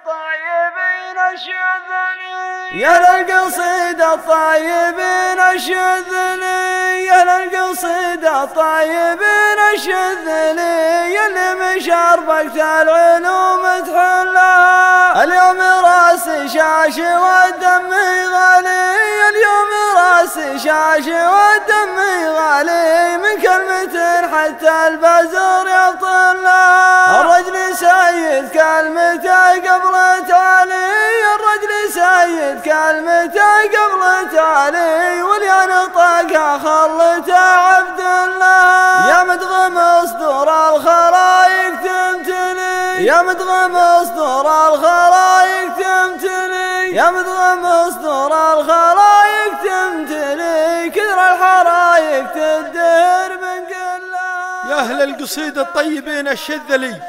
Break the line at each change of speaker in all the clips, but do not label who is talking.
الطيبين الشذلي يا للقصيد الطيبين الشذلي يا للقصيد الطيبين الشذلي يلي من شربكت العلوم تحلها اليوم راسي شاش والدم غالي اليوم راسي شاش والدم غالي من كلمة حتى البزر يبطلها الرجل سيد كلمته قبل تعالي الرجل سيد كلمته قبل تعالي واللي نطقها خلته عبد الله يا مدغم صدور الخلايق تمتلي يا مدغم صدور الخلايق تمتلي يا مدغم صدور الخلايق تمتلي كثر الحرايق تدهر من قله
يا أهل القصيد الطيبين الشذلي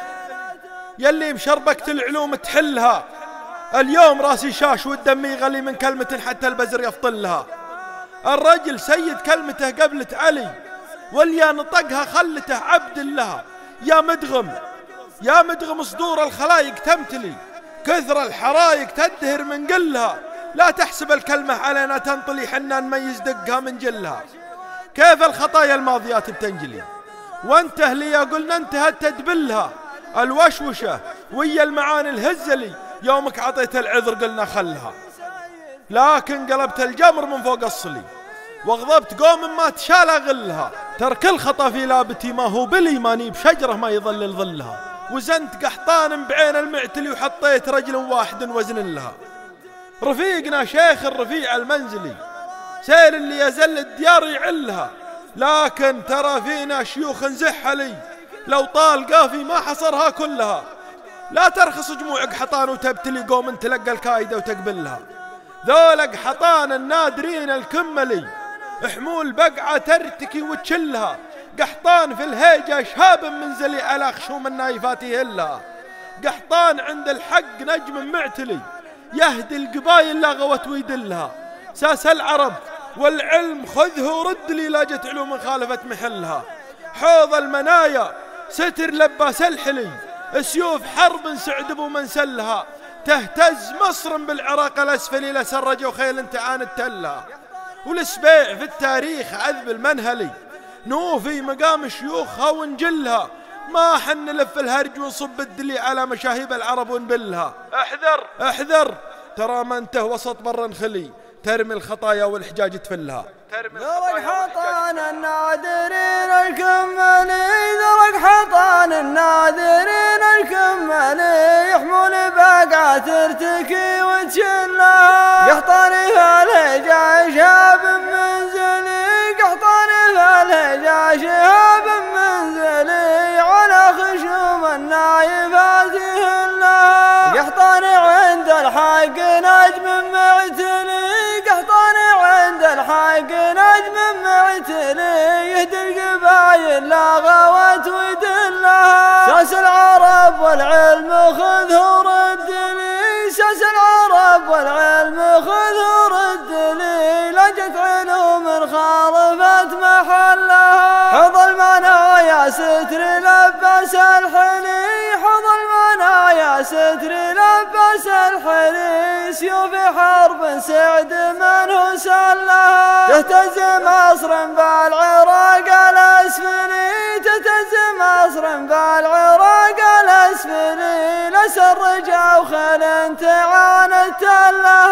يلي مشربكة العلوم تحلها اليوم راسي شاش والدم يغلي من كلمة حتى البزر يفطلها الرجل سيد كلمته قبلة علي واللي نطقها خلته عبد الله يا مدغم صدور الخلايق تمتلي كثر الحرايق تدهر من قلها لا تحسب الكلمة علينا تنطلي حنا نميز دقها من جلها كيف الخطايا الماضيات بتنجلي وانته لي قلنا انتهت تدبلها الوشوشة ويا المعاني الهزلي يومك عطيت العذر قلنا خلها لكن قلبت الجمر من فوق الصلي وغضبت قوم ما تشال غلها ترك الخطا في لابتي ما هو بلي ماني بشجرة ما يظلل ظلها وزنت قحطان بعين المعتلي وحطيت رجل واحد وزن لها رفيقنا شيخ الرفيع المنزلي سير اللي يزل الديار يعلها لكن ترى فينا شيوخ زحلي لو طال قافي ما حصرها كلها لا ترخص جموع قحطان وتبتلي قوم تلقى الكايدة وتقبلها ذول قحطان النادرين الكملي حمول بقعة ترتكي وتشلها قحطان في الهيجة شهاب منزلي على خشوم النايفات يهلها قحطان عند الحق نجم معتلي يهدي القبايل لغوت ويدلها ساس العرب والعلم خذه ورد لي لاجت علوم خالفت محلها حوض المنايا ستر لباس الحلي سيوف حرب سعد بمنسلها تهتز مصر بالعراق الأسفلي لسرج وخيل تعاند تلها والسبيع في التاريخ عذب المنهلي نوفي مقام شيوخها ونجلها ما حن نلف الهرج ونصب الدلي على مشاهيب العرب ونبلها احذر ترى ما انته وسط بر خلي ترمي الخطايا والحجاج تفلها
ذرق حطان النادرين الكملي ذرق حطان النادرين الكملي يحمل بقعة ترتكي وتشلها قحطاني فالهجا شهاب منزلي قحطاني فالهجا شهاب منزلي على خشوم النايفات يهلها قحطاني عند الحق نجم معتلي قحطاني عند الحق نجم معتلي يهدي القبايل لا غوت ويدلها ساس العرب والعلم خذه ورد لي ساس العرب والعلم خذه ورد لي لجت علوم خالفت محلها حوض المنايا ستر لبس الحلي حوض المنايا ستر لبس الحلي سيوف حرب سعد منه سلها تهتز مصر بالعراق الأسفلي تهتز مصر بالعراق الأسفلي لسرج وخل تعاند تلها